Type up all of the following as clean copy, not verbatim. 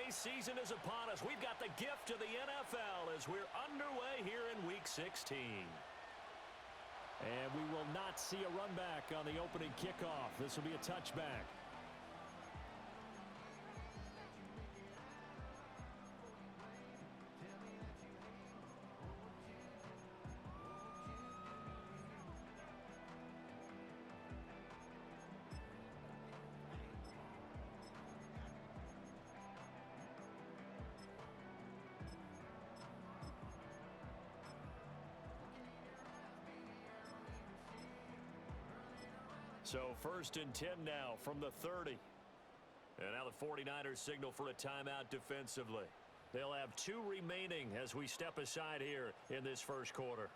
holiday season is upon us. We've got the gift of the NFL as we're underway here in Week 16. And we will not see a run back on the opening kickoff. This will be a touchback. So 1st and 10 now from the 30. And now the 49ers signal for a timeout defensively. They'll have 2 remaining as we step aside here in this first quarter.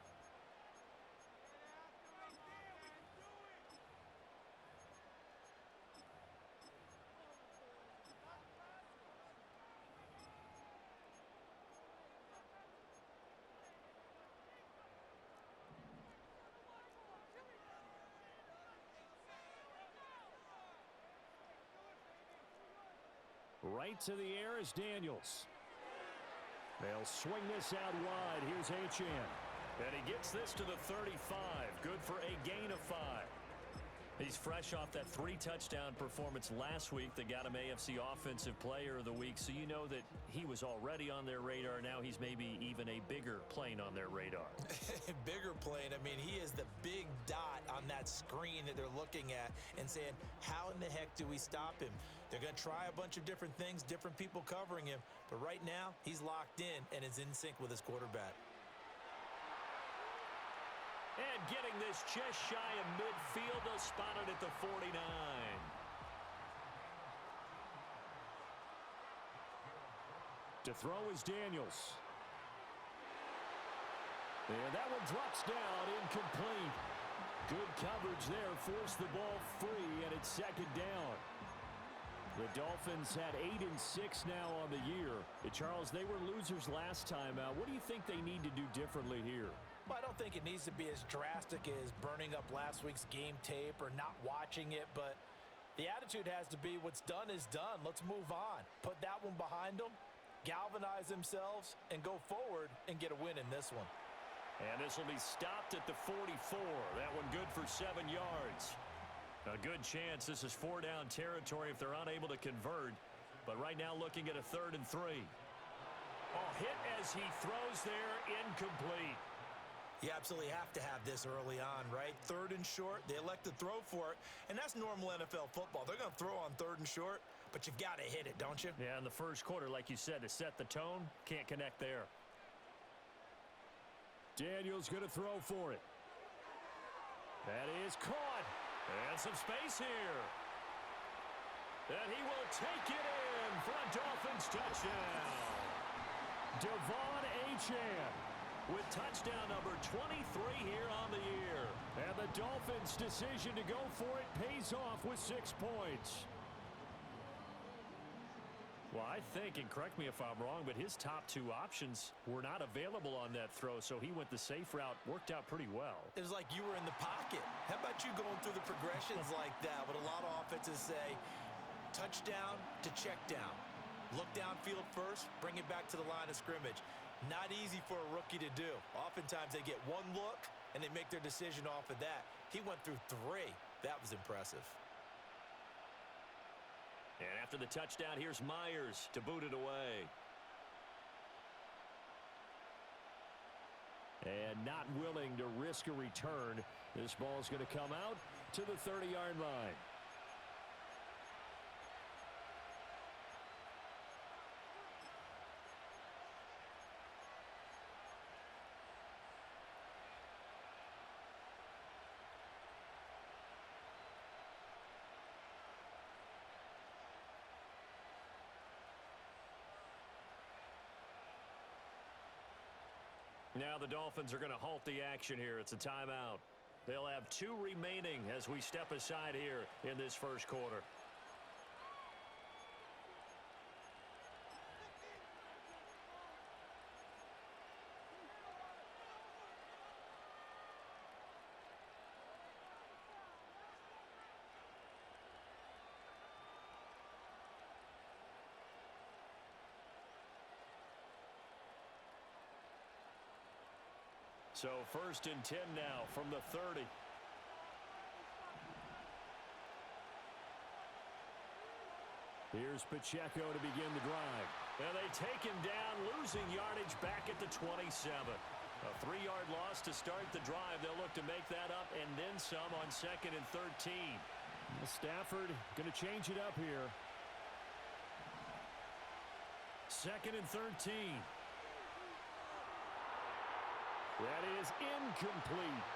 Right to the air is Daniels. They'll swing this out wide. Here's Achane. And he gets this to the 35. Good for a gain of 5. He's fresh off that 3-touchdown performance last week that got him AFC Offensive Player of the Week. So you know that he was already on their radar. Now he's maybe even a bigger plane on their radar. Bigger plane. I mean, he is the big dot on that screen that they're looking at and saying, how in the heck do we stop him? They're going to try a bunch of different things, different people covering him. But right now, he's locked in and is in sync with his quarterback. And getting this just shy of midfield, they'll spot it at the 49. To throw is Daniels. And that one drops down, incomplete. Good coverage there, forced the ball free, and it's 2nd down. The Dolphins had 8-6 now on the year. Charles, they were losers last time out. What do you think they need to do differently here? Well, I don't think it needs to be as drastic as burning up last week's game tape or not watching it, but the attitude has to be what's done is done. Let's move on. Put that one behind them, galvanize themselves, and go forward and get a win in this one. And this will be stopped at the 44. That one good for 7 yards. A good chance this is 4-down territory if they're unable to convert. But right now looking at a 3rd and 3. Oh, hit as he throws there, incomplete. You absolutely have to have this early on, right? 3rd and short, they elect to throw for it, and that's normal NFL football. They're going to throw on 3rd and short, but you've got to hit it, don't you? Yeah, in the first quarter, like you said, to set the tone, can't connect there. Daniels going to throw for it. That is caught. And some space here. And he will take it in for a Dolphins touchdown. Devon Achane with touchdown number 23 here on the year. And the Dolphins' decision to go for it pays off with 6 points. Well, I think, and correct me if I'm wrong, but his top 2 options were not available on that throw, so he went the safe route, worked out pretty well. It was like you were in the pocket. How about you going through the progressions like that? What a lot of offenses say, touchdown to check down. Look downfield first, bring it back to the line of scrimmage. Not easy for a rookie to do. Oftentimes they get one look, and they make their decision off of that. He went through 3. That was impressive. And after the touchdown, here's Myers to boot it away. And not willing to risk a return. This ball's going to come out to the 30-yard line. Now the Dolphins are going to halt the action here. It's a timeout. They'll have 2 remaining as we step aside here in this first quarter. So 1st and 10 now from the 30. Here's Pacheco to begin the drive. And they take him down, losing yardage back at the 27. A 3-yard loss to start the drive. They'll look to make that up and then some on 2nd and 13. Well, Stafford going to change it up here. 2nd and 13. That is incomplete.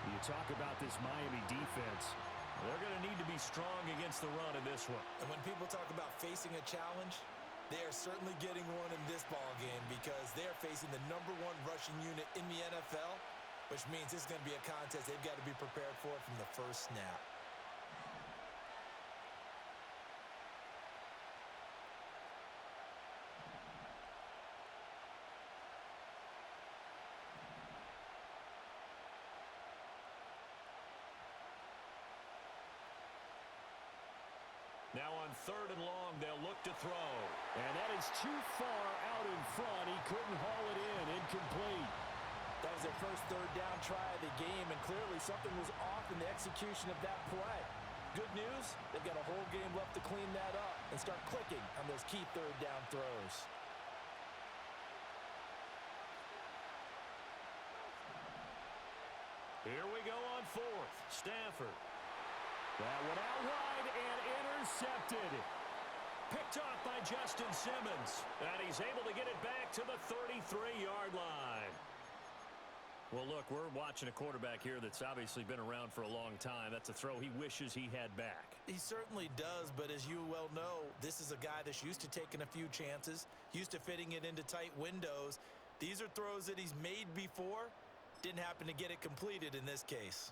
You talk about this Miami defense. They're going to need to be strong against the run in this one. And when people talk about facing a challenge, they are certainly getting one in this ball game because they're facing the #1 rushing unit in the NFL, which means this is going to be a contest they've got to be prepared for from the first snap. Now on 3rd and long, they'll look to throw. And that is too far out in front. He couldn't haul it in. Incomplete. That was their first 3rd down try of the game, and clearly something was off in the execution of that play. Good news, they've got a whole game left to clean that up and start clicking on those key 3rd down throws. Here we go on 4th. Stafford. That one out wide and intercepted. Picked off by Justin Simmons. And he's able to get it back to the 33-yard line. Well, look, we're watching a quarterback here that's obviously been around for a long time. That's a throw he wishes he had back. He certainly does, but as you well know, this is a guy that's used to taking a few chances, used to fitting it into tight windows. These are throws that he's made before. Didn't happen to get it completed in this case.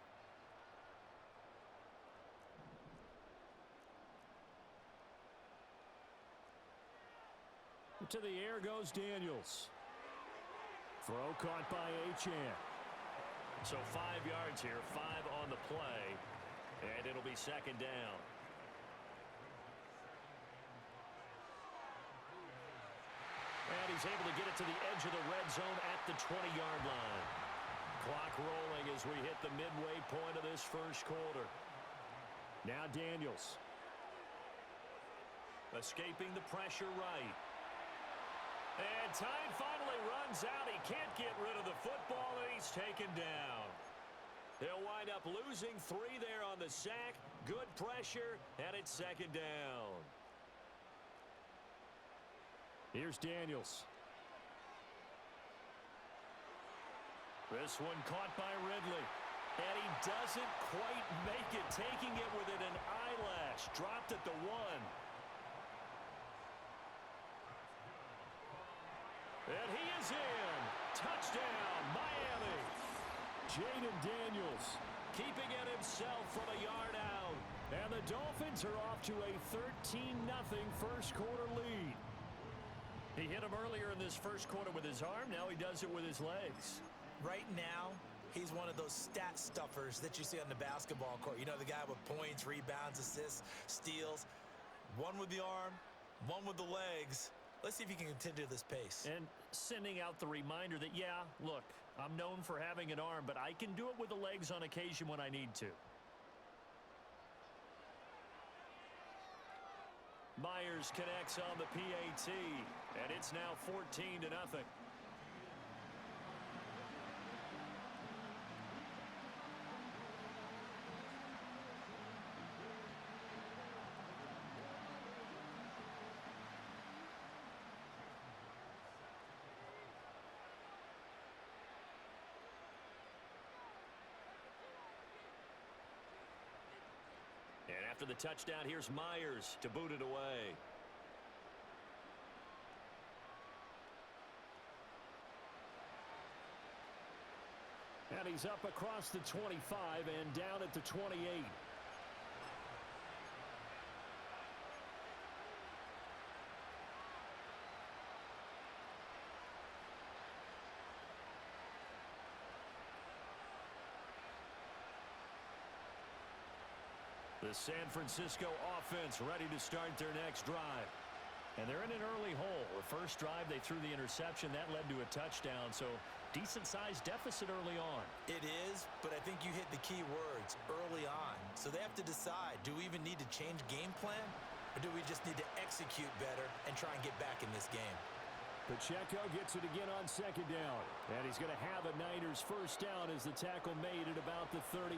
To the air goes Daniels. Throw caught by Achane. So 5 yards here, 5 on the play, and it'll be 2nd down. And he's able to get it to the edge of the red zone at the 20-yard line. Clock rolling as we hit the midway point of this first quarter. Now Daniels. Escaping the pressure right. And time finally runs out. He can't get rid of the football, and he's taken down. They'll wind up losing 3 there on the sack. Good pressure, and it's 2nd down. Here's Daniels. This one caught by Ridley. And he doesn't quite make it, taking it within an eyelash. Dropped at the 1. And he is in. Touchdown, Miami. Jaden Daniels keeping it himself from a yard out. And the Dolphins are off to a 13-0 first quarter lead. He hit him earlier in this first quarter with his arm. Now he does it with his legs. Right now, he's one of those stat stuffers that you see on the basketball court. You know, the guy with points, rebounds, assists, steals. One with the arm, one with the legs. Let's see if he can continue this pace. And sending out the reminder that, yeah, look, I'm known for having an arm, but I can do it with the legs on occasion when I need to. Myers connects on the PAT, and it's now 14-0. And after the touchdown, here's Myers to boot it away. And he's up across the 25 and down at the 28. The San Francisco offense ready to start their next drive. And they're in an early hole. The first drive, they threw the interception. That led to a touchdown. So decent-sized deficit early on. It is, but I think you hit the key words, early on. So they have to decide, do we even need to change game plan? Or do we just need to execute better and try and get back in this game? Pacheco gets it again on second down. And he's going to have a Niners first down as the tackle made at about the 38.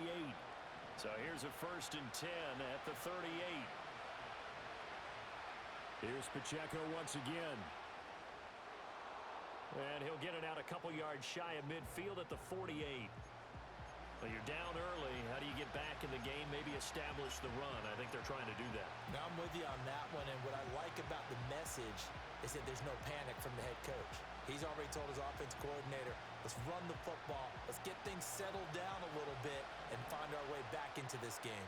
So here's a 1st and 10 at the 38. Here's Pacheco once again. And he'll get it out a couple yards shy of midfield at the 48. Well, you're down early. How do you get back in the game? Maybe establish the run. I think they're trying to do that. Now I'm with you on that one, and what I like about the message is that there's no panic from the head coach. He's already told his offense coordinator, let's run the football, let's get things settled down a little bit and find our way back into this game.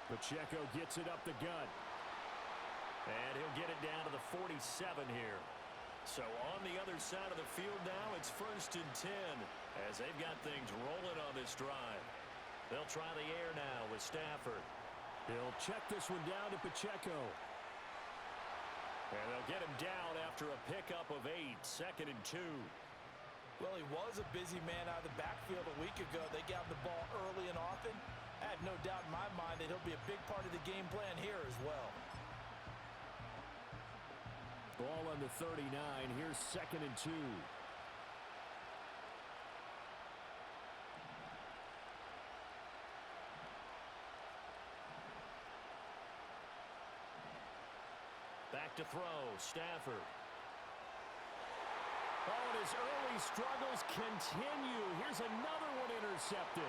Pacheco gets it up the gut. And he'll get it down to the 47 here. So on the other side of the field now, it's 1st and 10 as they've got things rolling on this drive. They'll try the air now with Stafford. He'll check this one down to Pacheco. And they'll get him down after a pickup of 8, 2nd and 2. Well, he was a busy man out of the backfield a week ago. They got the ball early and often. I have no doubt in my mind that he'll be a big part of the game plan here as well. Ball on the 39. Here's 2nd and 2. Back to throw, Stafford. Oh, and his early struggles continue. Here's another one intercepted.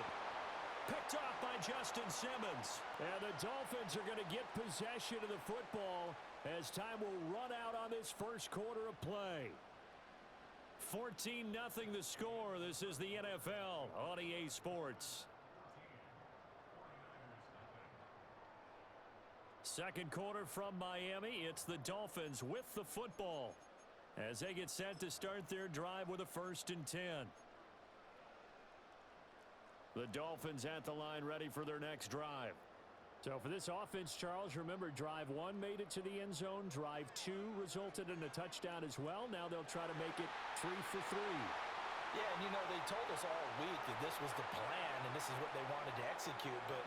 Picked off by Justin Simmons. And the Dolphins are going to get possession of the football as time will run out on this first quarter of play. 14-0 the score. This is the NFL on EA Sports. Second quarter from Miami. It's the Dolphins with the football as they get set to start their drive with a 1st and 10. The Dolphins at the line ready for their next drive. So for this offense, Charles, remember drive 1 made it to the end zone. Drive 2 resulted in a touchdown as well. Now they'll try to make it 3 for 3. Yeah, and you know, they told us all week that this was the plan and this is what they wanted to execute, but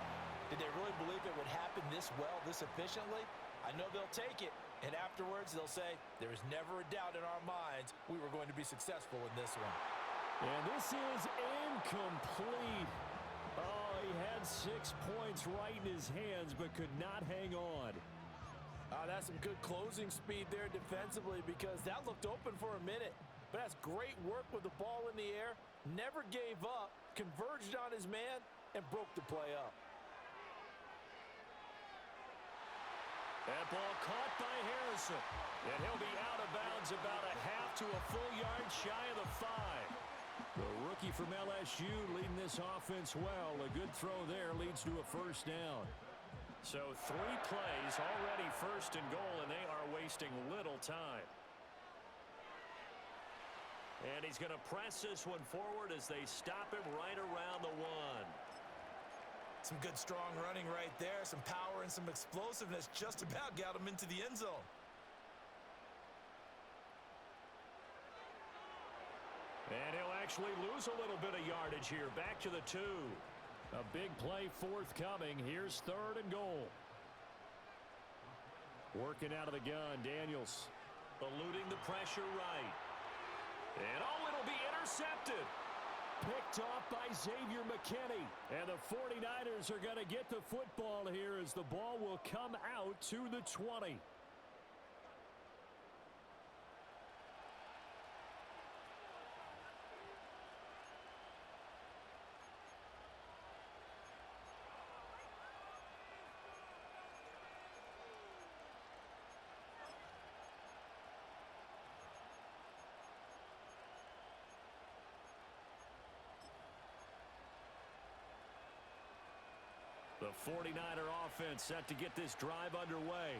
did they really believe it would happen this well, this efficiently? I know they'll take it, and afterwards they'll say, there is never a doubt in our minds we were going to be successful in this one. And this is incomplete. Oh, he had 6 points right in his hands, but could not hang on. That's some good closing speed there defensively because that looked open for a minute. But that's great work with the ball in the air. Never gave up, converged on his man, and broke the play up. That ball caught by Harrison. And he'll be out of bounds about a half to a full yard shy of the 5. The rookie from LSU leading this offense well. A good throw there leads to a first down. So 3 plays already 1st and goal, and they are wasting little time. And he's going to press this one forward as they stop him right around the 1. Some good strong running right there. Some power and some explosiveness just about got him into the end zone. And he'll actually lose a little bit of yardage here. Back to the 2. A big play forthcoming. Here's 3rd and goal. Working out of the gun, Daniels. Eluding the pressure right. And oh, it'll be intercepted. Picked off by Xavier McKinney. And the 49ers are going to get the football here as the ball will come out to the 20. The 49er offense set to get this drive underway.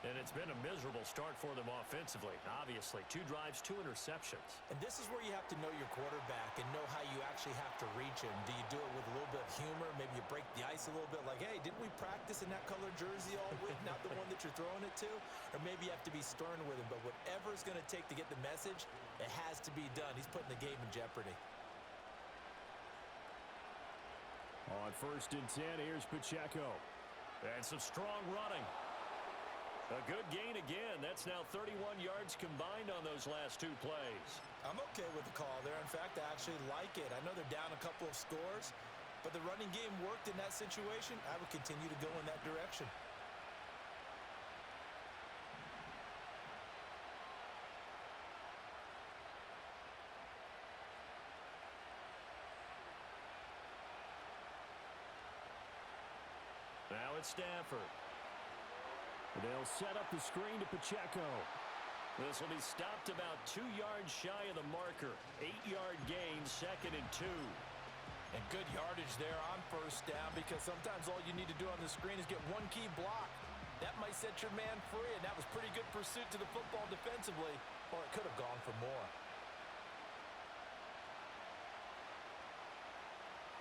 And it's been a miserable start for them offensively. Obviously, 2 drives, 2 interceptions. And this is where you have to know your quarterback and know how you actually have to reach him. Do you do it with a little bit of humor? Maybe you break the ice a little bit like, hey, didn't we practice in that color jersey all week? Not the one that you're throwing it to? Or maybe you have to be stern with him. But whatever it's going to take to get the message, it has to be done. He's putting the game in jeopardy. On 1st and 10, here's Pacheco. And some strong running. A good gain again. That's now 31 yards combined on those last 2 plays. I'm okay with the call there. In fact, I actually like it. I know they're down a couple of scores, but the running game worked in that situation. I would continue to go in that direction. Now it's Stafford. They'll set up the screen to Pacheco. This will be stopped about 2 yards shy of the marker. 8-yard gain, 2nd and 2. And good yardage there on 1st down, because sometimes all you need to do on the screen is get one key block. That might set your man free, and that was pretty good pursuit to the football defensively, or it could have gone for more.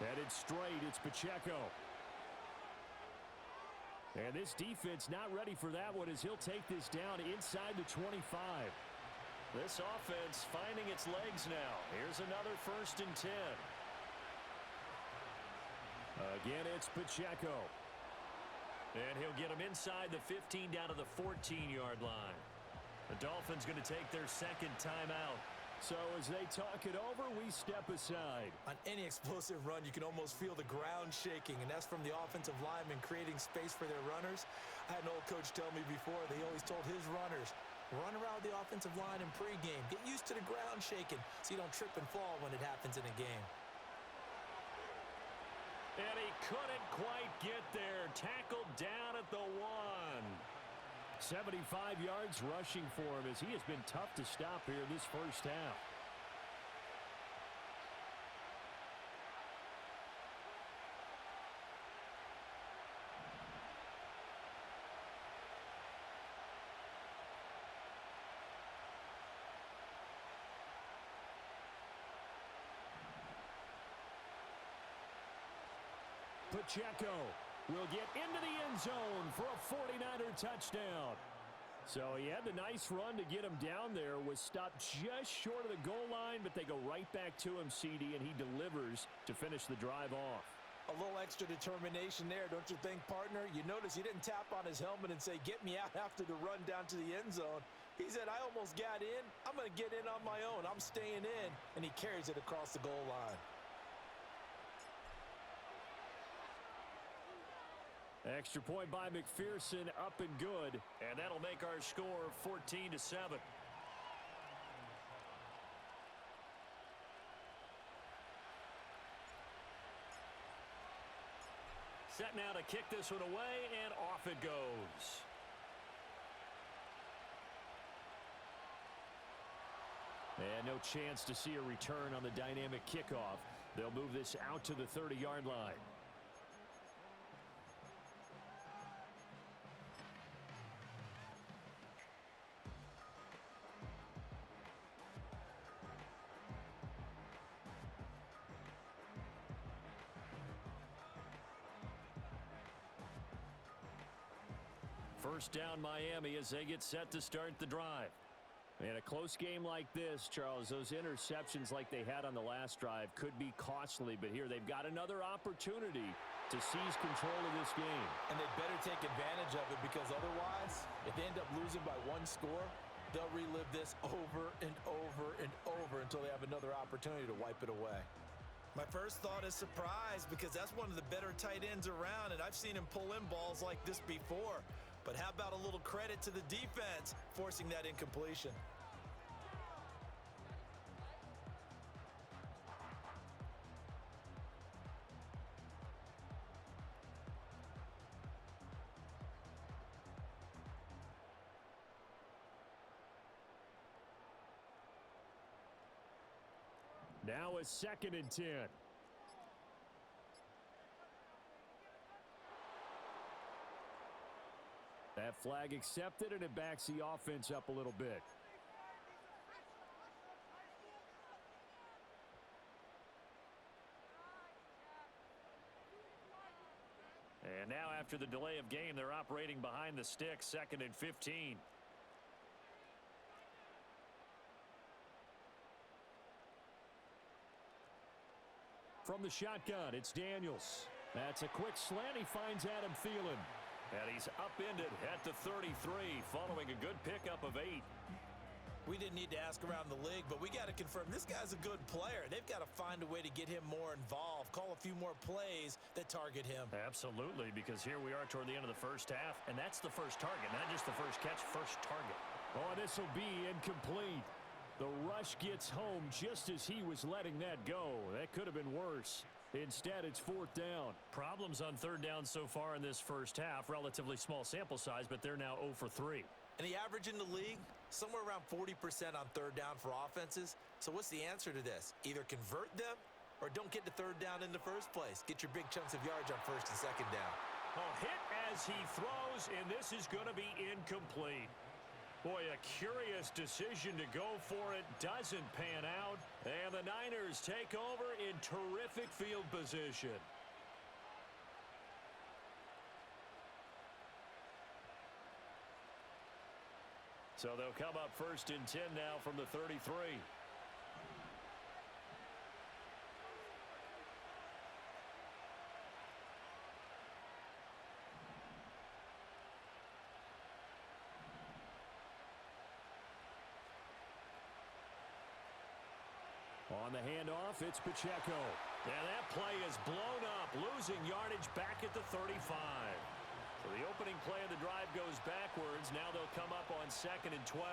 Headed straight, it's Pacheco. And this defense not ready for that one as he'll take this down inside the 25. This offense finding its legs now. Here's another 1st and 10. Again, it's Pacheco. And he'll get him inside the 15 down to the 14-yard line. The Dolphins going to take their 2nd timeout. So as they talk it over, we step aside. On any explosive run, you can almost feel the ground shaking, and that's from the offensive linemen creating space for their runners. I had an old coach tell me before, they always told his runners, run around the offensive line in pregame. Get used to the ground shaking so you don't trip and fall when it happens in a game. And he couldn't quite get there. Tackled down at the 1. 75 yards rushing for him as he has been tough to stop here this 1st half. Pacheco will get into the end zone for a 49er touchdown. So he had the nice run to get him down there, was stopped just short of the goal line, but they go right back to him, CD, and he delivers to finish the drive off. A little extra determination there, don't you think, partner? You notice he didn't tap on his helmet and say, get me out after the run down to the end zone. He said, I almost got in. I'm going to get in on my own. I'm staying in. And he carries it across the goal line. Extra point by McPherson, up and good. And that'll make our score 14-7. Set now to kick this one away, and off it goes. And no chance to see a return on the dynamic kickoff. They'll move this out to the 30-yard line. First down Miami as they get set to start the drive. In a close game like this, Charles, those interceptions like they had on the last drive could be costly, but here they've got another opportunity to seize control of this game. And they better take advantage of it, because otherwise, if they end up losing by 1 score, they'll relive this over and over and over until they have another opportunity to wipe it away. My first thought is surprise, because that's one of the better tight ends around, and I've seen him pull in balls like this before. But how about a little credit to the defense forcing that incompletion? Now a 2nd and 10. That flag accepted, and it backs the offense up a little bit. And now after the delay of game, they're operating behind the sticks, 2nd and 15. From the shotgun, it's Daniels. That's a quick slant. He finds Adam Thielen. And he's upended at the 33 following a good pickup of 8. We didn't need to ask around the league, but we got to confirm this guy's a good player. They've got to find a way to get him more involved, call a few more plays that target him. Absolutely, because here we are toward the end of the first half, and that's the first target, not just the first catch, first target. Oh, this will be incomplete. The rush gets home just as he was letting that go. That could have been worse. Instead, it's 4th down. Problems on 3rd down so far in this first half. Relatively small sample size, but they're now 0 for 3. And the average in the league, somewhere around 40% on 3rd down for offenses. So what's the answer to this? Either convert them or don't get to 3rd down in the first place. Get your big chunks of yards on 1st and 2nd down. Oh, hit as he throws, and this is going to be incomplete. Boy, a curious decision to go for it. Doesn't pan out. And the Niners take over in terrific field position. So they'll come up 1st and 10 now from the 33. On the handoff, it's Pacheco. And that play is blown up, losing yardage back at the 35. So the opening play of the drive goes backwards. Now they'll come up on 2nd and 12.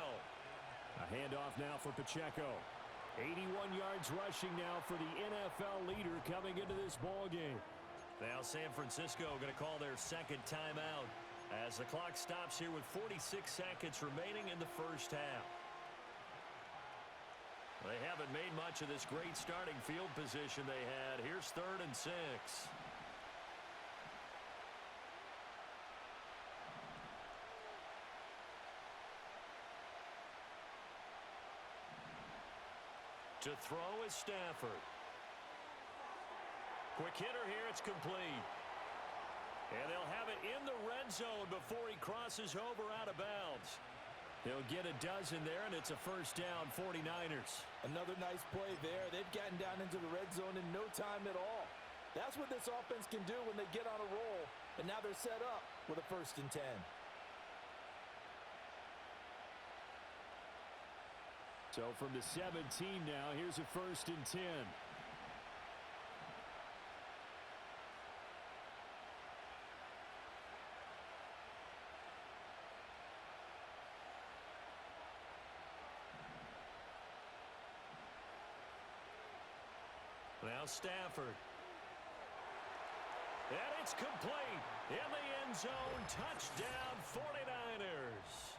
A handoff now for Pacheco. 81 yards rushing now for the NFL leader coming into this ball game. Now San Francisco going to call their 2nd timeout as the clock stops here with 46 seconds remaining in the first half. They haven't made much of this great starting field position they had. Here's 3rd and 6. To throw is Stafford. Quick hitter here, it's complete. And they'll have it in the red zone before he crosses over out of bounds. They'll get a dozen there, and it's a 1st down, 49ers. Another nice play there. They've gotten down into the red zone in no time at all. That's what this offense can do when they get on a roll. And now they're set up with a 1st and 10. So from the 17 now, here's a 1st and 10. Now Stafford. And it's complete. In the end zone, touchdown 49ers.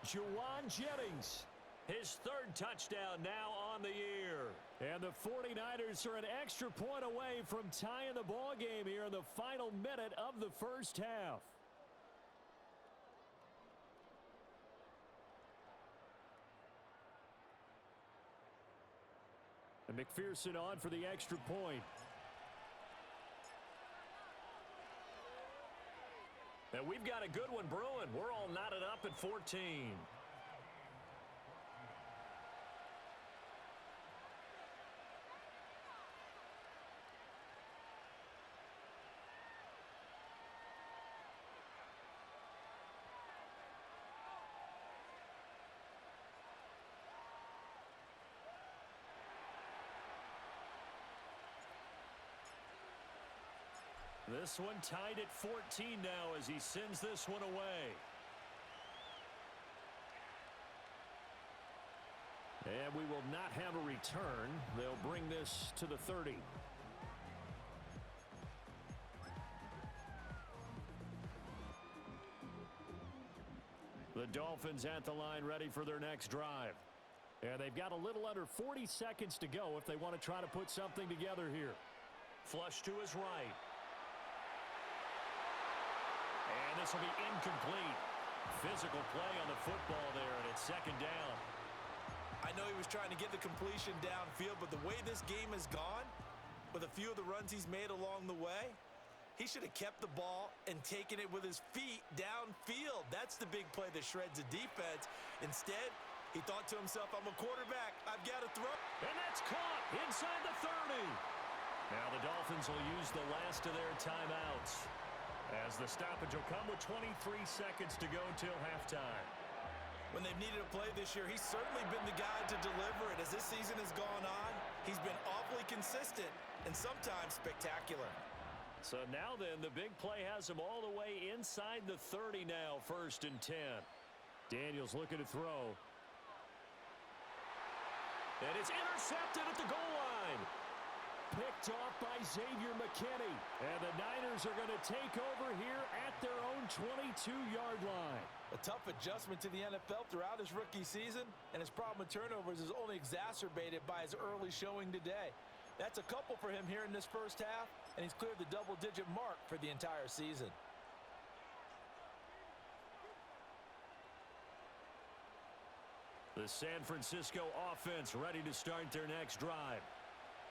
Juwan Jennings. His 3rd touchdown now on the year. And the 49ers are an extra point away from tying the ball game here in the final minute of the first half. And McPherson on for the extra point. And we've got a good one brewing. We're all knotted up at 14. This one tied at 14 now as he sends this one away. And we will not have a return. They'll bring this to the 30. The Dolphins at the line ready for their next drive. And they've got a little under 40 seconds to go if they want to try to put something together here. Flush to his right. And this will be incomplete. Physical play on the football there, and it's second down. I know he was trying to get the completion downfield, but the way this game has gone, with a few of the runs he's made along the way, he should have kept the ball and taken it with his feet downfield. That's the big play that shreds the defense. Instead, he thought to himself, I'm a quarterback. I've got to throw. And that's caught inside the 30. Now the Dolphins will use the last of their timeouts, as the stoppage will come with 23 seconds to go till halftime. When they've needed a play this year, he's certainly been the guy to deliver it. As this season has gone on, he's been awfully consistent and sometimes spectacular. So now then, the big play has him all the way inside the 30 now, 1st and 10. Daniels looking to throw. And it's intercepted at the goal line. Picked off by Xavier McKinney. And the Niners are going to take over here at their own 22-yard line. A tough adjustment to the NFL throughout his rookie season, and his problem with turnovers is only exacerbated by his early showing today. That's a couple for him here in this first half, and he's cleared the double-digit mark for the entire season. The San Francisco offense ready to start their next drive.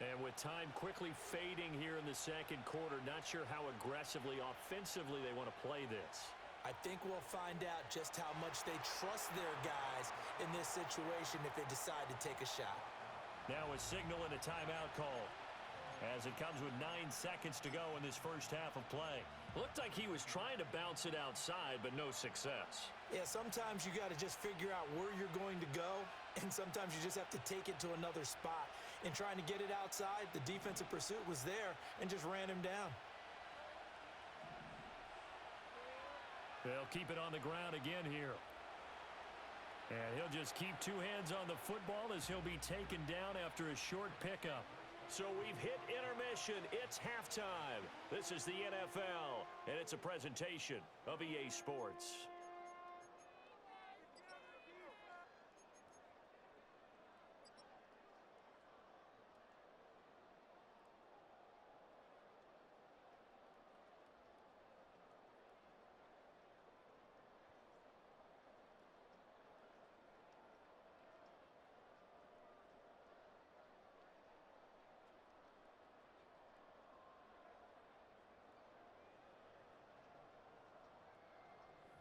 And with time quickly fading here in the second quarter, not sure how aggressively, offensively they want to play this. I think we'll find out just how much they trust their guys in this situation if they decide to take a shot. Now a signal and a timeout call, as it comes with 9 seconds to go in this first half of play. Looked like he was trying to bounce it outside, but no success. Yeah, sometimes you got to just figure out where you're going to go, and sometimes you just have to take it to another spot. In trying to get it outside, the defensive pursuit was there and just ran him down. They'll keep it on the ground again here. And he'll just keep 2 hands on the football as he'll be taken down after a short pickup. So we've hit intermission. It's halftime. This is the NFL, and it's a presentation of EA Sports.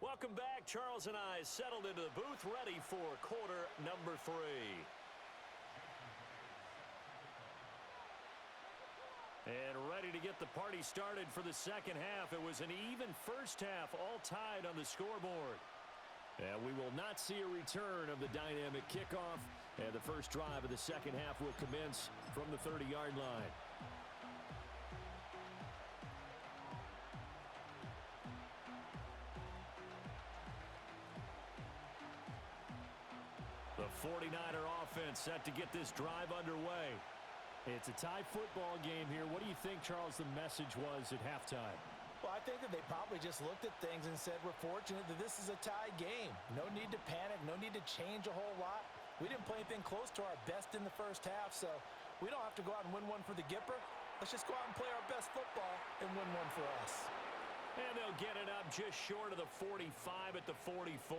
Welcome back. Charles and I settled into the booth, ready for quarter number 3. And ready to get the party started for the second half. It was an even first half, all tied on the scoreboard. And we will not see a return of the dynamic kickoff. And the first drive of the second half will commence from the 30-yard line. The 49er offense set to get this drive underway. It's a tie football game here. What do you think, Charles, the message was at halftime? Well, I think that they probably just looked at things and said, we're fortunate that this is a tie game. No need to panic, no need to change a whole lot. We didn't play anything close to our best in the first half, so we don't have to go out and win one for the Gipper. Let's just go out and play our best football and win one for us. And they'll get it up just short of the 45 at the 44.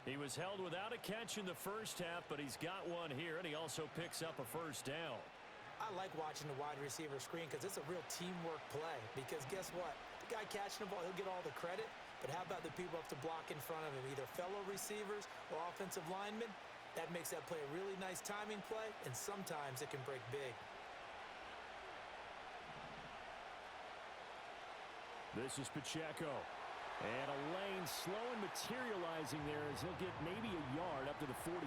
He was held without a catch in the first half, but he's got one here, and he also picks up a first down. I like watching the wide receiver screen because it's a real teamwork play. Because guess what? The guy catching the ball, he'll get all the credit. But how about the people who have to block in front of him, either fellow receivers or offensive linemen? That makes that play a really nice timing play, and sometimes it can break big. This is Pacheco. And a lane slow and materializing there as he'll get maybe a yard up to the 45.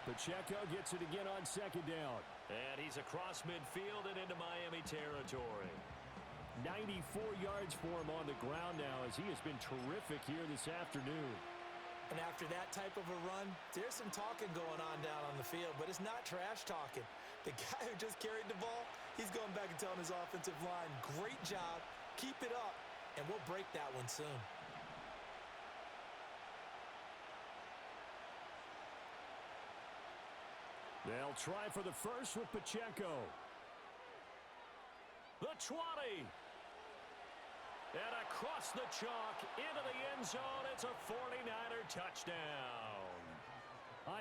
Pacheco gets it again on second down. And he's across midfield and into Miami territory. 94 yards for him on the ground now as he has been terrific here this afternoon. And after that type of a run, there's some talking going on down on the field, but it's not trash talking. The guy who just carried the ball, he's going back and telling his offensive line, great job, keep it up, and we'll break that one soon. They'll try for the first with Pacheco. The 20. And across the chalk into the end zone. It's a 49er touchdown.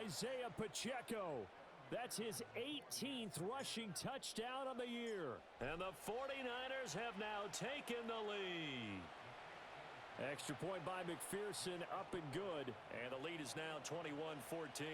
Isaiah Pacheco. That's his 18th rushing touchdown on the year. And the 49ers have now taken the lead. Extra point by McPherson, up and good. And the lead is now 21-14.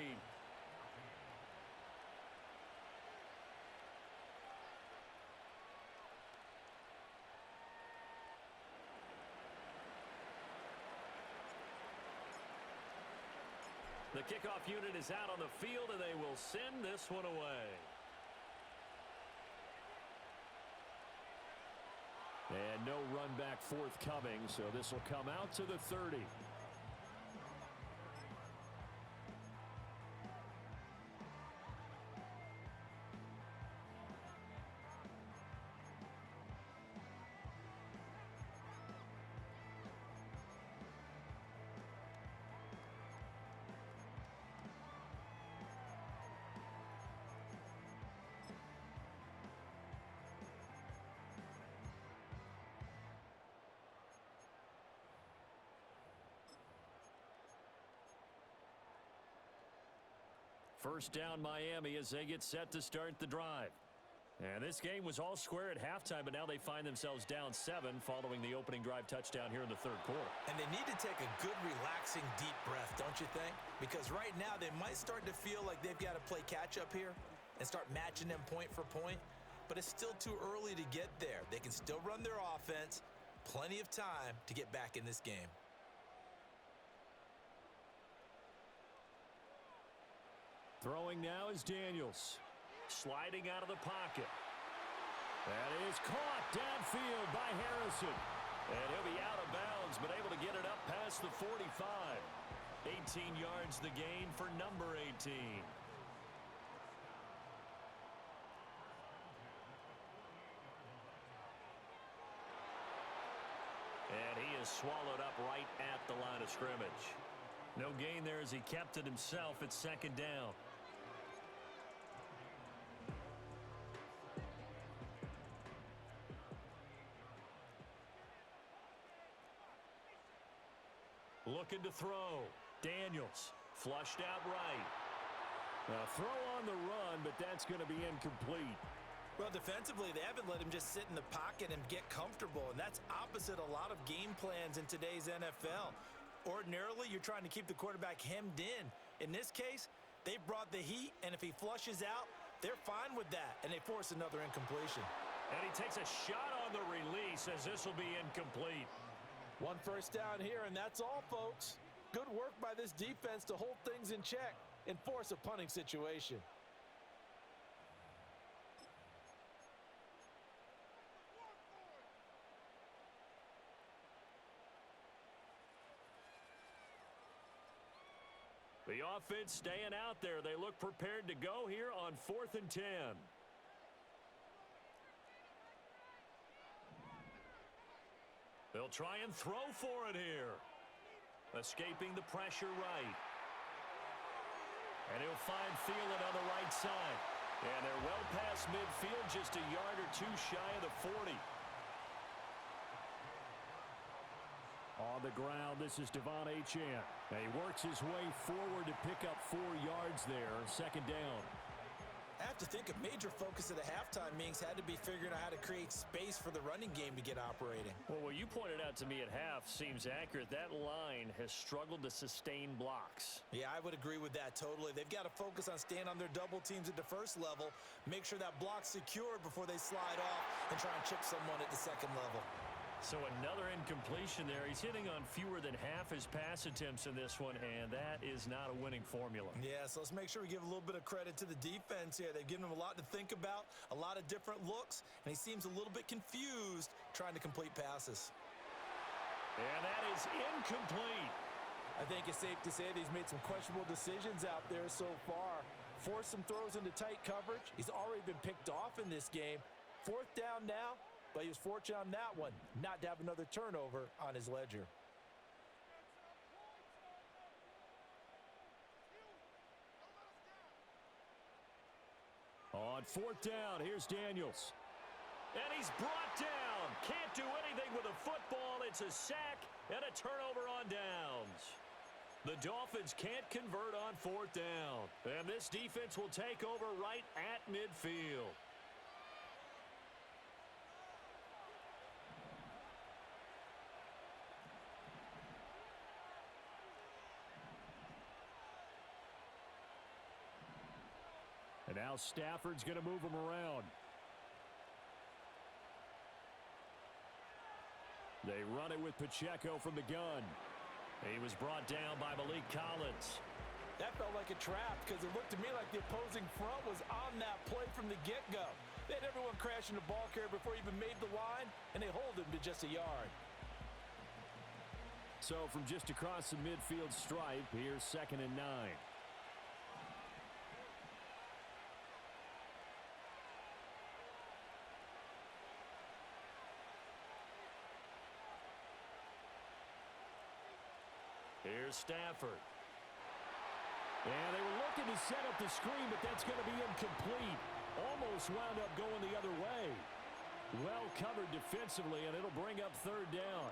The kickoff unit is out on the field, and they will send this one away. And no run back forthcoming, so this will come out to the 30. First down Miami as they get set to start the drive. And this game was all square at halftime, but now they find themselves down 7 following the opening drive touchdown here in the third quarter. And they need to take a good, relaxing, deep breath, don't you think? Because right now they might start to feel like they've got to play catch-up here and start matching them point for point. But it's still too early to get there. They can still run their offense. Plenty of time to get back in this game. Throwing now is Daniels. Sliding out of the pocket. That is caught downfield by Harrison. And he'll be out of bounds, but able to get it up past the 45. 18 yards the gain for number 18. And he is swallowed up right at the line of scrimmage. No gain there as he kept it himself at second down. Looking to throw. Daniels flushed out right. A throw on the run, but that's going to be incomplete. Well, defensively, they haven't let him just sit in the pocket and get comfortable, and that's opposite a lot of game plans in today's NFL. Ordinarily, you're trying to keep the quarterback hemmed in. In this case, they brought the heat, and if he flushes out, they're fine with that, and they force another incompletion. And he takes a shot on the release as this will be incomplete. One first down here, and that's all, folks. Good work by this defense to hold things in check and force a punting situation. The offense staying out there. They look prepared to go here on 4th and 10. They'll try and throw for it here. Escaping the pressure right. And he'll find Thielen on the right side. And they're well past midfield, just a yard or two shy of the 40. On the ground, this is Devon Achane. And he works his way forward to pick up 4 yards there. Second down. I have to think a major focus of the halftime meetings had to be figuring out how to create space for the running game to get operating. Well, what you pointed out to me at half seems accurate. That line has struggled to sustain blocks. Yeah, I would agree with that totally. They've got to focus on staying on their double teams at the first level, make sure that block's secured before they slide off and try and chip someone at the second level. So another incompletion there. He's hitting on fewer than half his pass attempts in this one, and that is not a winning formula. Yeah, so let's make sure we give a little bit of credit to the defense here. They've given him a lot to think about, a lot of different looks, and he seems a little bit confused trying to complete passes. And that is incomplete. I think it's safe to say that he's made some questionable decisions out there so far. Forced some throws into tight coverage. He's already been picked off in this game. 4th down now. But he was fortunate on that one, not to have another turnover on his ledger. On 4th down, here's Daniels. And he's brought down. Can't do anything with a football. It's a sack and a turnover on downs. The Dolphins can't convert on fourth down. And this defense will take over right at midfield. And now Stafford's going to move him around. They run it with Pacheco from the gun. He was brought down by Malik Collins. That felt like a trap because it looked to me like the opposing front was on that play from the get-go. They had everyone crashing the ball carrier before he even made the line, and they hold him to just a yard. So from just across the midfield stripe, here's 2nd and 9. Here's Stafford. And they were looking to set up the screen, but that's going to be incomplete. Almost wound up going the other way. Well covered defensively, and it'll bring up 3rd down.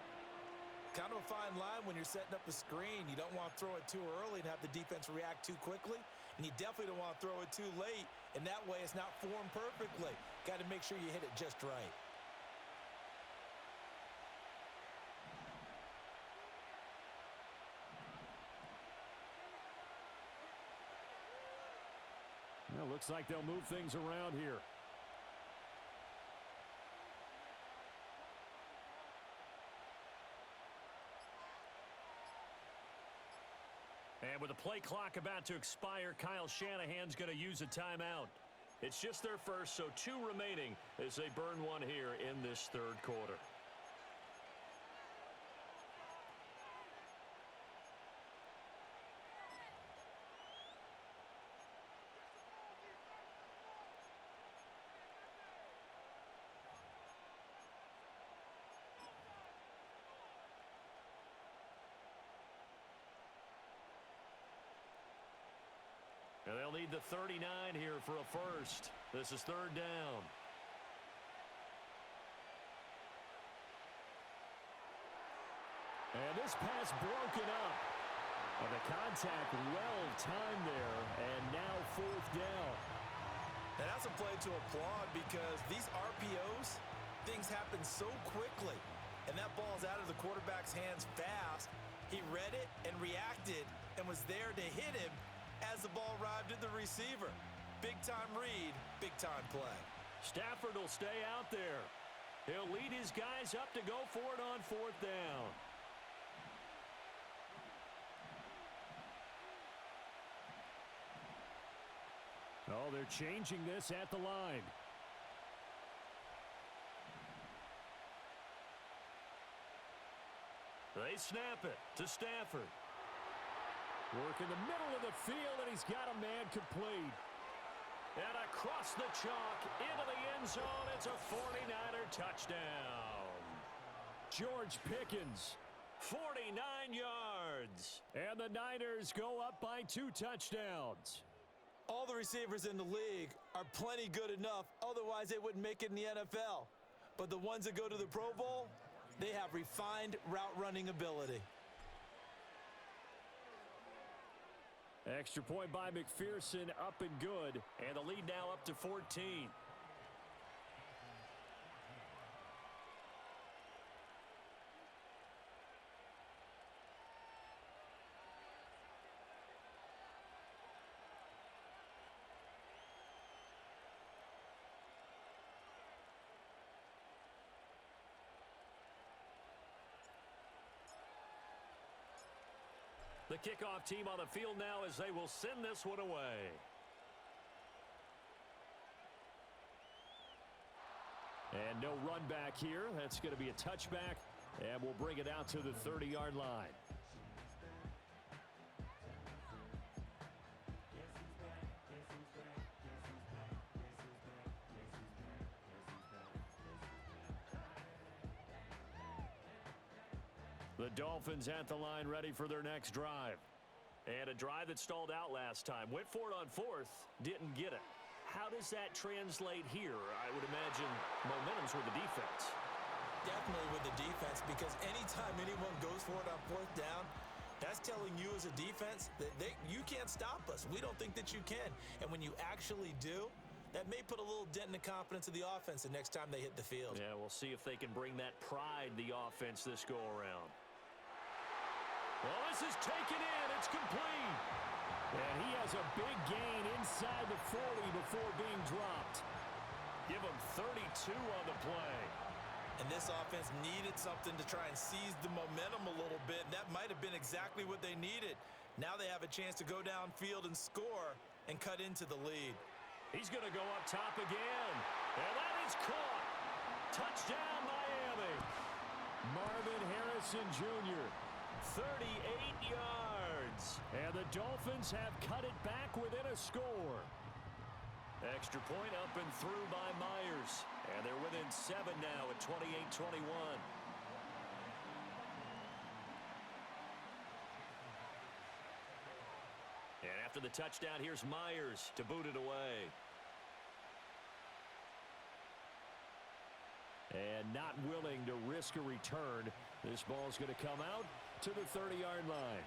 Kind of a fine line when you're setting up a screen. You don't want to throw it too early and have the defense react too quickly. And you definitely don't want to throw it too late. And that way it's not formed perfectly. Got to make sure you hit it just right. Well, looks like they'll move things around here. And with the play clock about to expire, Kyle Shanahan's going to use a timeout. It's just their first, so 2 remaining as they burn one here in this 3rd quarter. And they'll need the 39 here for a first. This is 3rd down. And this pass broken up. And the contact well timed there. And now 4th down. And that's a play to applaud because these RPOs, things happen so quickly. And that ball's out of the quarterback's hands fast. He read it and reacted and was there to hit him as the ball arrived at the receiver. Big-time read, big-time play. Stafford will stay out there. He'll lead his guys up to go for it on 4th down. Oh, they're changing this at the line. They snap it to Stafford. Work in the middle of the field, and he's got a man complete. And across the chalk, into the end zone, it's a 49er touchdown. George Pickens, 49 yards. And the Niners go up by 2 touchdowns. All the receivers in the league are plenty good enough, otherwise they wouldn't make it in the NFL. But the ones that go to the Pro Bowl, they have refined route running ability. Extra point by McPherson, up and good. And the lead now up to 14. The kickoff team on the field now as they will send this one away. And no run back here. That's going to be a touchback, and we'll bring it out to the 30-yard line. The Dolphins at the line ready for their next drive. And a drive that stalled out last time. Went for it on 4th, didn't get it. how does that translate here? I would imagine momentum's with the defense. Definitely with the defense, because anytime anyone goes for it on fourth down, that's telling you as a defense that you can't stop us. We don't think that you can. And when you actually do, that may put a little dent in the confidence of the offense the next time they hit the field. Yeah, we'll see if they can bring that pride, the offense, this go-around. Well, this is taken in. It's complete. And he has a big gain inside the 40 before being dropped. Give him 32 on the play. And this offense needed something to try and seize the momentum a little bit. And that might have been exactly what they needed. Now they have a chance to go downfield and score and cut into the lead. He's going to go up top again. And that is caught. Touchdown, Miami. Marvin Harrison Jr., 38 yards. And the Dolphins have cut it back within a score. Extra point up and through by Myers. And they're within 7 now at 28-21. And after the touchdown, here's Myers to boot it away. And not willing to risk a return. This ball's going to come out to the 30-yard line.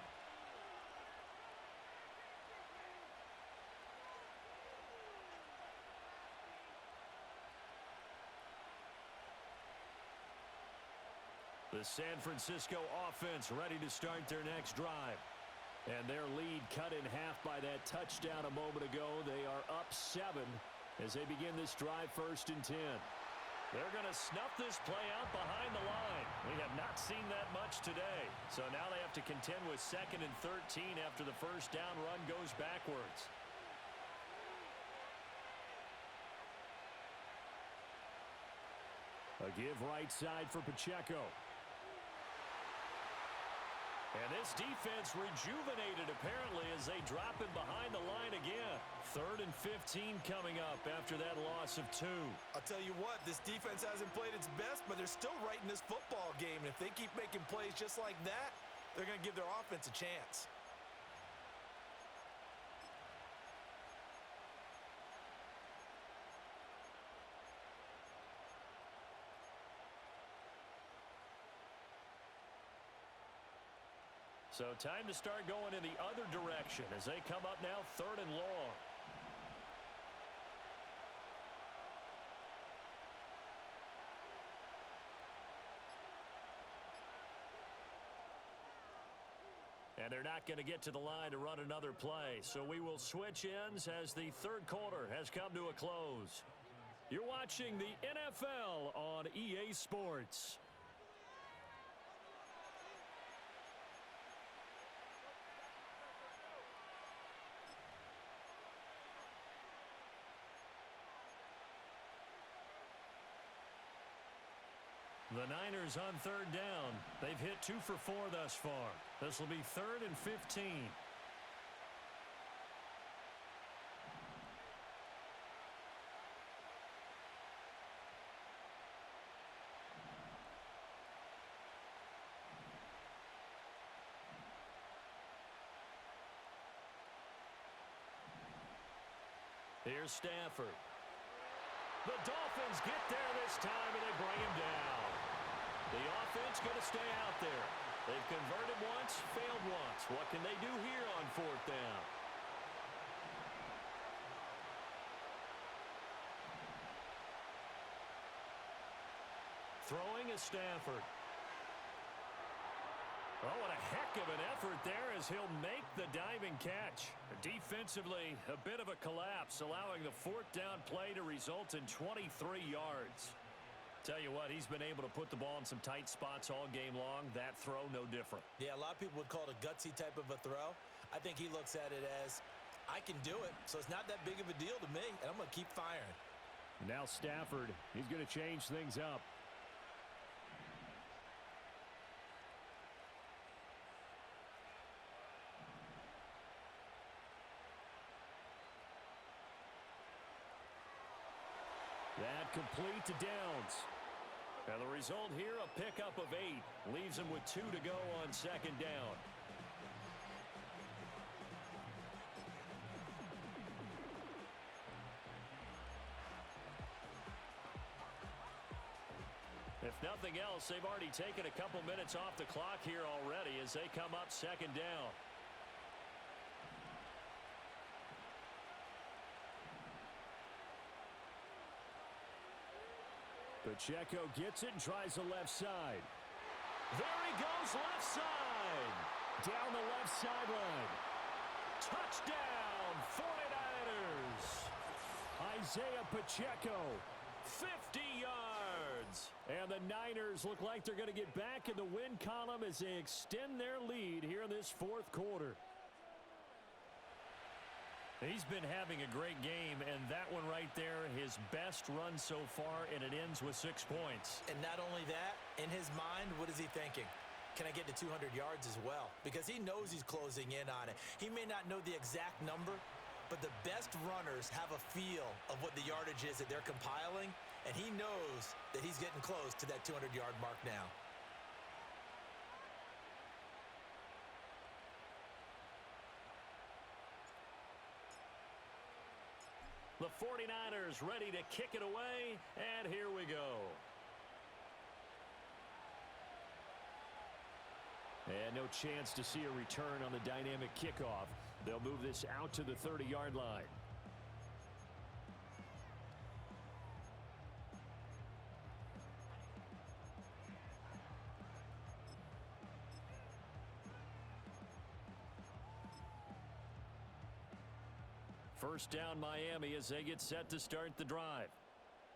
The San Francisco offense ready to start their next drive. And their lead cut in half by that touchdown a moment ago. They are up 7 as they begin this drive 1st and 10. They're going to snuff this play out behind the line. We have not seen that much today. So now they have to contend with 2nd and 13 after the first down run goes backwards. A give right side for Pacheco. And this defense rejuvenated, apparently, as they drop it behind the line again. 3rd and 15 coming up after that loss of 2. I'll tell you what, this defense hasn't played its best, but they're still right in this football game. And if they keep making plays just like that, they're going to give their offense a chance. So time to start going in the other direction as they come up now 3rd and long. And they're not going to get to the line to run another play. So we will switch ends as the 3rd quarter has come to a close. You're watching the NFL on EA Sports. The Niners on 3rd down. They've hit 2 for 4 thus far. This will be 3rd and 15. Here's Stafford. The Dolphins get there this time, and they bring him down. The offense going to stay out there. They've converted once, failed once. What can they do here on 4th down? Throwing is Stafford. Oh, what a heck of an effort there as he'll make the diving catch. Defensively, a bit of a collapse, allowing the 4th down play to result in 23 yards. Tell you what, he's been able to put the ball in some tight spots all game long. That throw, no different. Yeah, a lot of people would call it a gutsy type of a throw. I think he looks at it as, I can do it, so it's not that big of a deal to me, and I'm going to keep firing. Now Stafford, he's going to change things up. That complete to Downs. And the result here, a pickup of 8. Leaves him with 2 to go on 2nd down. nothing else, they've already taken a couple minutes off the clock here already as they come up second down. Pacheco gets it and tries the left side. There he goes, left side. Down the left sideline. Touchdown, 49ers. Isaiah Pacheco. 50 yards. And the Niners look like they're going to get back in the win column as they extend their lead here in this fourth quarter. He's been having a great game, and that one right there, his best run so far, and it ends with 6 points. And not only that, in his mind, what is he thinking? Can I get to 200 yards as well? Because he knows he's closing in on it. He may not know the exact number, but the best runners have a feel of what the yardage is that they're compiling, and he knows that he's getting close to that 200-yard mark now. The 49ers ready to kick it away, and here we go. And no chance to see a return on the dynamic kickoff. They'll move this out to the 30-yard line. First down, Miami, as they get set to start the drive.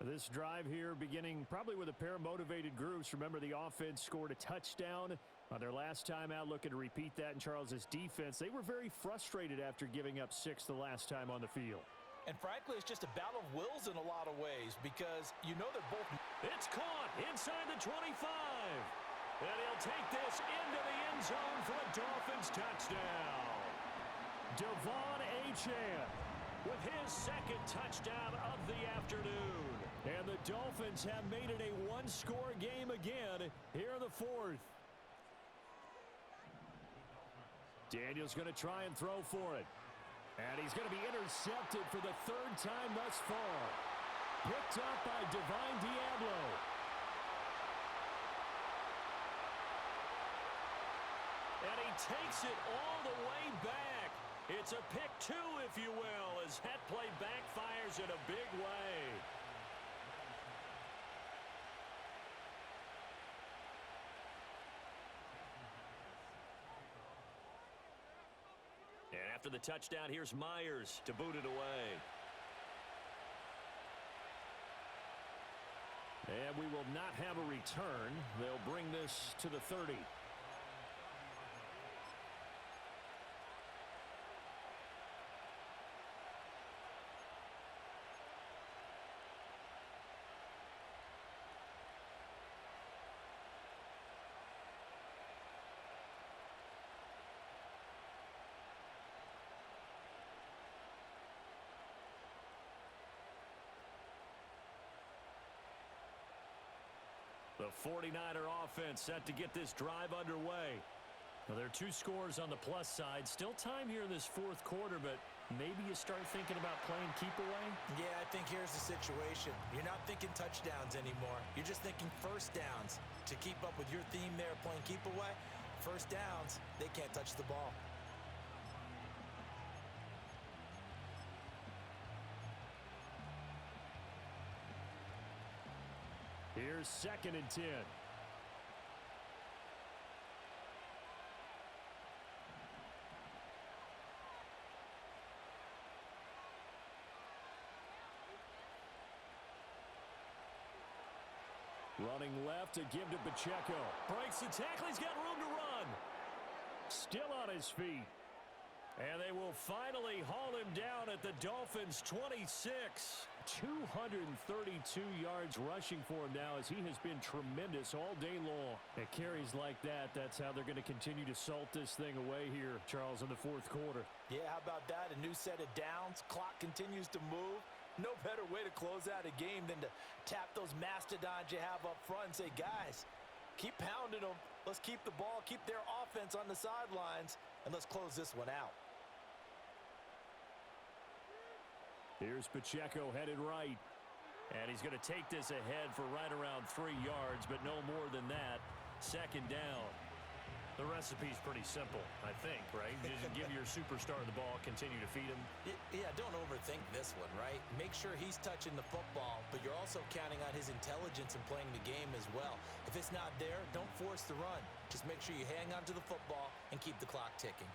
This drive here beginning probably with a pair of motivated groups. Remember, the offense scored a touchdown on their last time out, looking to repeat that in Charles's defense. They were very frustrated after giving up 6 the last time on the field. And frankly, it's just a battle of wills in a lot of ways because you know they're both. It's caught inside the 25. And he'll take this into the end zone for a Dolphins touchdown. Devon Achane with his second touchdown of the afternoon. And the Dolphins have made it a one-score game again here in the fourth. Daniel's going to try and throw for it. And he's going to be intercepted for the third time thus far. Picked up by Divine Diablo. And he takes it all the way back. It's a pick 2, if you will, as that play backfires in a big way. And after the touchdown, here's Myers to boot it away. And we will not have a return. They'll bring this to the 30. The 49er offense set to get this drive underway. Well, there are 2 scores on the plus side. Still time here in this fourth quarter, but maybe you start thinking about playing keep away? Yeah, I think here's the situation. You're not thinking touchdowns anymore. You're just thinking first downs. To keep up with your theme there, playing keep away, first downs, they can't touch the ball. Here's 2nd and 10. Running left to give to Pacheco. Breaks the tackle. He's got room to run. Still on his feet. And they will finally haul him down at the Dolphins' 26. 232 yards rushing for him now as he has been tremendous all day long. At carries like that, that's how they're going to continue to salt this thing away here, Charles, in the fourth quarter. Yeah, how about that? A new set of downs. Clock continues to move. No better way to close out a game than to tap those mastodons you have up front and say, guys, keep pounding them. Let's keep the ball, keep their offense on the sidelines, and let's close this one out. Here's Pacheco headed right. And he's going to take this ahead for right around 3 yards, but no more than that. Second down. The recipe's pretty simple, I think, right? Just give your superstar the ball, continue to feed him. Yeah, don't overthink this one, right? Make sure he's touching the football, but you're also counting on his intelligence in playing the game as well. If it's not there, don't force the run. Just make sure you hang on to the football and keep the clock ticking.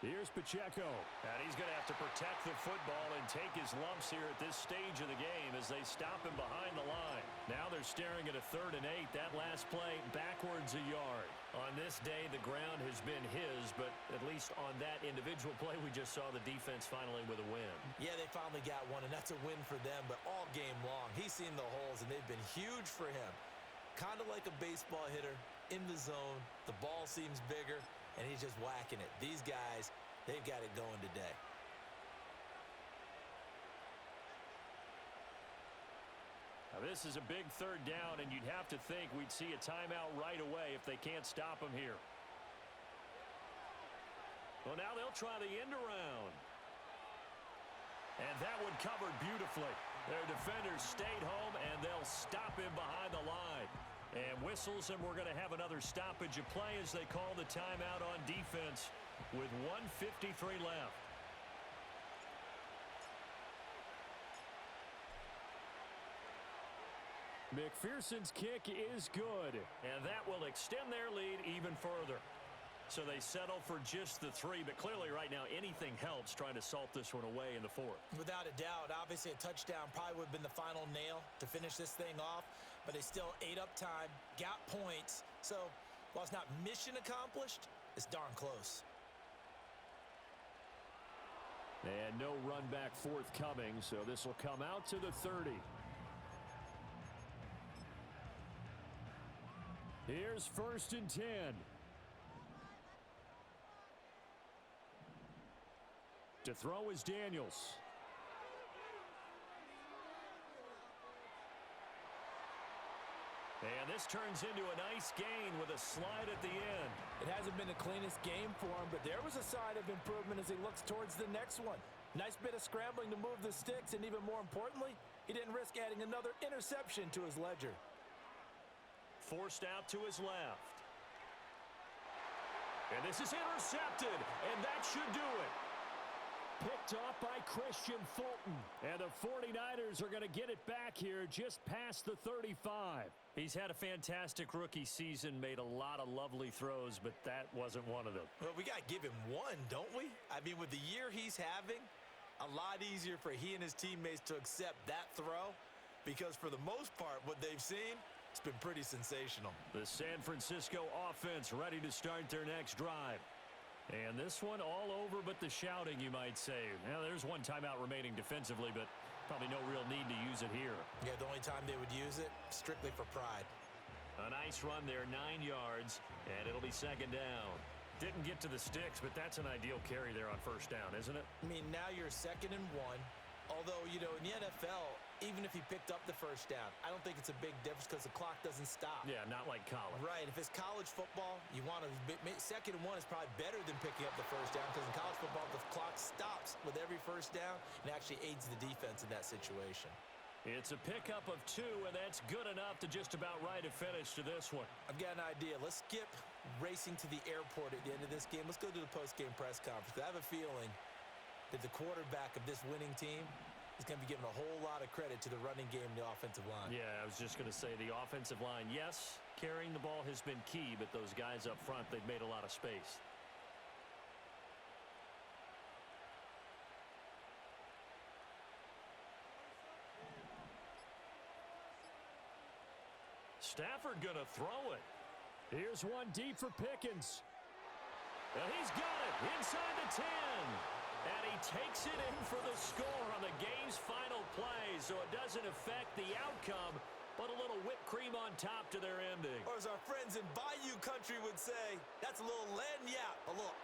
Here's Pacheco. And he's going to have to protect the football and take his lumps here at this stage of the game as they stop him behind the line. Now they're staring at a 3rd and 8. That last play backwards a yard. On this day, the ground has been his, but at least on that individual play, we just saw the defense finally with a win. Yeah, they finally got one, and that's a win for them, but all game long, he's seen the holes, and they've been huge for him. Kind of like a baseball hitter in the zone. The ball seems bigger, and he's just whacking it. These guys, they've got it going today. Now this is a big 3rd down, and you'd have to think we'd see a timeout right away if they can't stop him here. Well, now they'll try the end around. And that one covered beautifully. Their defenders stayed home, and they'll stop him behind the line. And whistles, and we're going to have another stoppage of play as they call the timeout on defense with 1:53 left. McPherson's kick is good. And that will extend their lead even further. So they settle for just the 3, but clearly right now anything helps trying to salt this one away in the 4th. Without a doubt, obviously a touchdown probably would have been the final nail to finish this thing off, but they still ate up time, got points. So while it's not mission accomplished, it's darn close. And no run back forthcoming, so this will come out to the 30. Here's 1st and 10. To throw is Daniels. And this turns into a nice gain with a slide at the end. It hasn't been the cleanest game for him, but there was a sign of improvement as he looks towards the next one. Nice bit of scrambling to move the sticks, and even more importantly, he didn't risk adding another interception to his ledger. Forced out to his left. And this is intercepted, and that should do it. Picked off by Christian Fulton. And the 49ers are going to get it back here just past the 35. He's had a fantastic rookie season, made a lot of lovely throws, but that wasn't one of them. Well, we got to give him one, don't we? I mean, with the year he's having, a lot easier for he and his teammates to accept that throw because for the most part, what they've seen, it's been pretty sensational. The San Francisco offense ready to start their next drive. And this one all over but the shouting, you might say. Now, there's one timeout remaining defensively, but probably no real need to use it here. Yeah, the only time they would use it, strictly for pride. A nice run there, 9 yards, and it'll be 2nd down. Didn't get to the sticks, but that's an ideal carry there on 1st down, isn't it? I mean, now you're 2nd and 1. Although, you know, in the NFL, even if he picked up the 1st down, I don't think it's a big difference because the clock doesn't stop. Yeah, not like college. Right. If it's college football, you want to 2nd and 1 is probably better than picking up the 1st down because in college football, the clock stops with every 1st down and actually aids the defense in that situation. It's a pickup of 2, and that's good enough to just about write a finish to this one. I've got an idea. Let's skip racing to the airport at the end of this game. Let's go to the post-game press conference. I have a feeling that the quarterback of this winning team is going to be given a whole lot of credit to the running game and the offensive line. Yeah, I was just going to say the offensive line, yes, carrying the ball has been key, but those guys up front, they've made a lot of space. Stafford going to throw it. Here's one deep for Pickens. And he's got it inside the 10. And he takes it in for the score on the game's final play, so it doesn't affect the outcome, but a little whipped cream on top to their ending. Or as our friends in Bayou Country would say, that's a little lagniappe, a little